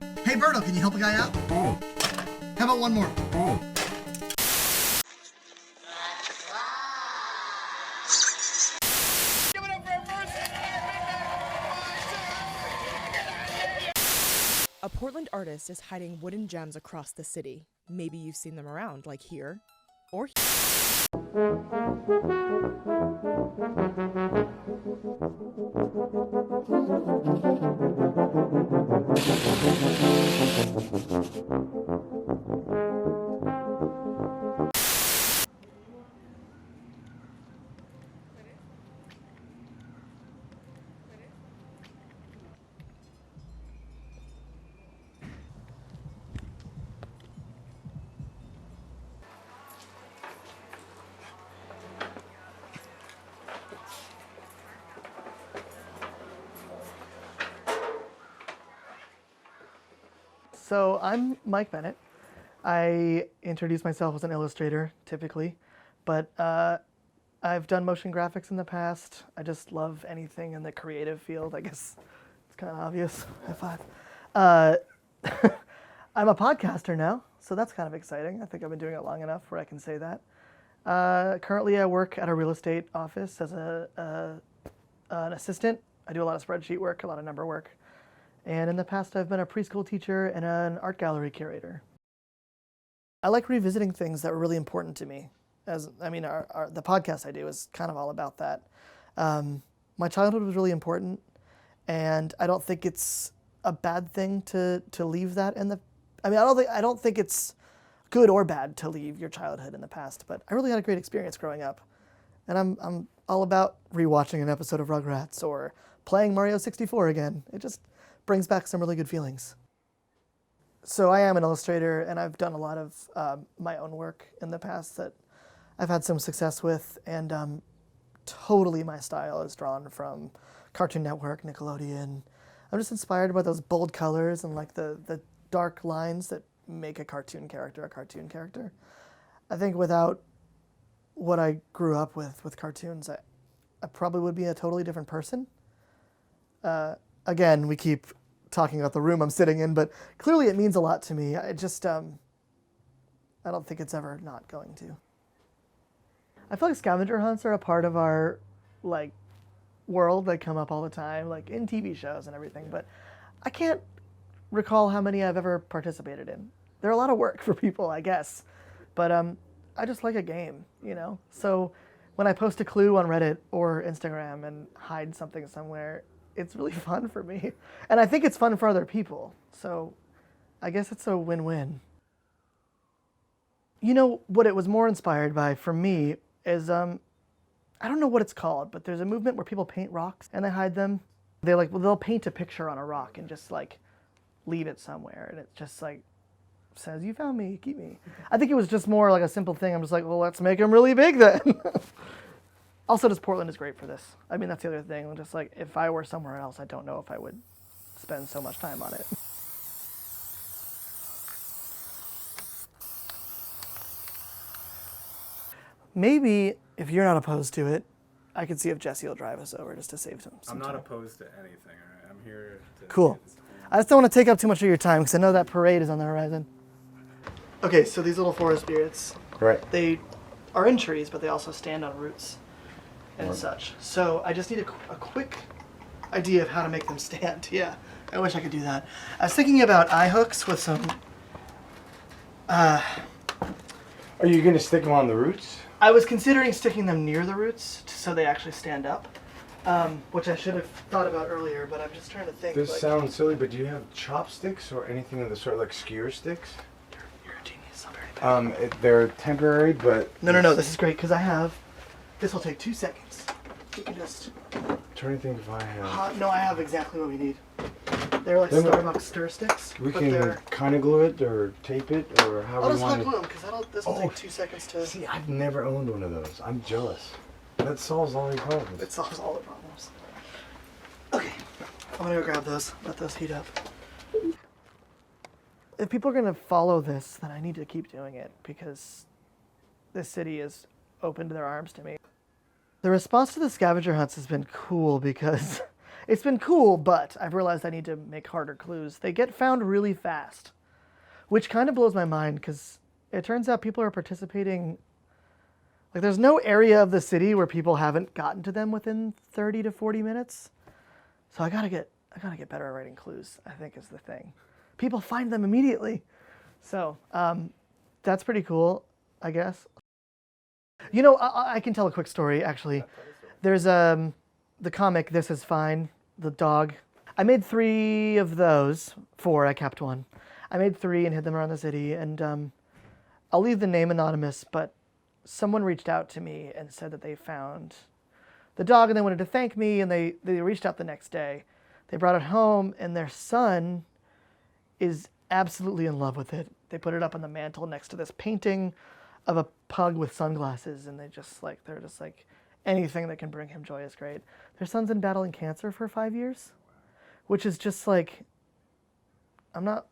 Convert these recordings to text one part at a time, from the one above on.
Hey, Berto, can you help a guy out? How about one more? Give it up for our first A Portland artist is hiding wooden gems across the city. Maybe you've seen them around, like here or here. So I'm Mike Bennett. I introduce myself as an illustrator, typically, but I've done motion graphics in the past. I just love anything in the creative field. I guess it's kind of obvious. High five. I'm a podcaster now, so that's kind of exciting. I think I've been doing it long enough where I can say that. Currently, I work at a real estate office as an assistant. I do a lot of spreadsheet work, a lot of number work. And in the past, I've been a preschool teacher and an art gallery curator. I like revisiting things that were really important to me. The podcast I do is kind of all about that. My childhood was really important, and I don't think it's a bad thing to leave that in the. I don't think it's good or bad to leave your childhood in the past. But I really had a great experience growing up, and I'm all about rewatching an episode of Rugrats or playing Mario 64 again. It just brings back some really good feelings. So I am an illustrator, and I've done a lot of my own work in the past that I've had some success with, and totally my style is drawn from Cartoon Network, Nickelodeon. I'm just inspired by those bold colors and like the dark lines that make a cartoon character a cartoon character. I think without what I grew up with cartoons, I probably would be a totally different person. Again, we keep talking about the room I'm sitting in, but clearly it means a lot to me. I don't think it's ever not going to. I feel like scavenger hunts are a part of our world. They come up all the time, like in TV shows and everything, but I can't recall how many I've ever participated in. They're a lot of work for people, I guess, but I just like a game, you know? So when I post a clue on Reddit or Instagram and hide something somewhere, it's really fun for me. And I think it's fun for other people. So I guess it's a win-win. You know, what it was more inspired by for me is, I don't know what it's called, but there's a movement where people paint rocks and they hide them. They'll paint a picture on a rock and just leave it somewhere. And it just says, "You found me, keep me." I think it was just more like a simple thing. I'm just like, well, let's make them really big then. Also, just Portland is great for this. I mean, that's the other thing. Just if I were somewhere else, I don't know if I would spend so much time on it. Maybe, if you're not opposed to it, I could see if Jesse will drive us over just to save some I'm not time. opposed to anything. All right? I'm here to Cool. get this done. I just don't want to take up too much of your time because I know that parade is on the horizon. Okay, so these little forest spirits, Right. they are in trees, but they also stand on roots and such. So I just need a quick idea of how to make them stand. Yeah, I wish I could do that. I was thinking about eye hooks with some... Are you going to stick them on the roots? I was considering sticking them near the roots so they actually stand up, which I should have thought about earlier, but I'm just trying to think. This sounds silly, but do you have chopsticks or anything of the sort, like skewer sticks? You're a genius. I'm very bad. They're temporary, but... No, this is great because I have... This will take 2 seconds. You can just... I'm trying to think if I have... No, I have exactly what we need. They're like Then Starbucks stir sticks. We but can they're... kind of glue it or tape it or however I'll you just hot want glue to... them because this will take 2 seconds to... See, I've never owned one of those. I'm jealous. That solves all your problems. It solves all the problems. Okay, I'm gonna go grab those. Let those heat up. If people are gonna follow this, then I need to keep doing it because this city is open to their arms to me. The response to the scavenger hunts has been cool because It's been cool, but I've realized I need to make harder clues. They get found really fast, which kind of blows my mind because it turns out people are participating. Like, there's no area of the city where people haven't gotten to them within 30 to 40 minutes. So I gotta get better at writing clues, I think, is the thing. People find them immediately. So that's pretty cool, I guess. You know, I can tell a quick story, actually. There's the comic This Is Fine, the dog. I made 3 of those. 4, I kept 1. I made 3 and hid them around the city, and I'll leave the name anonymous, but someone reached out to me and said that they found the dog and they wanted to thank me, and they reached out the next day. They brought it home, and their son is absolutely in love with it. They put it up on the mantle next to this painting of a pug with sunglasses, and they're just like, anything that can bring him joy is great. Their son's been battling cancer for 5 years, which is just like, I'm not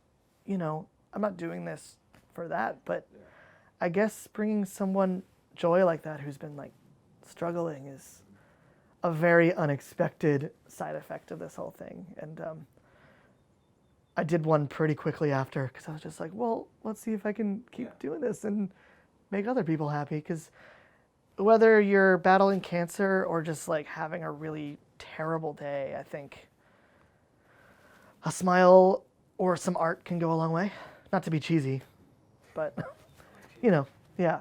doing this for that, but I guess bringing someone joy like that who's been like struggling is a very unexpected side effect of this whole thing. And I did one pretty quickly after because I was just like, well, let's see if I can keep doing this and make other people happy. Because whether you're battling cancer or just like having a really terrible day, I think a smile or some art can go a long way. Not to be cheesy, but you know, yeah.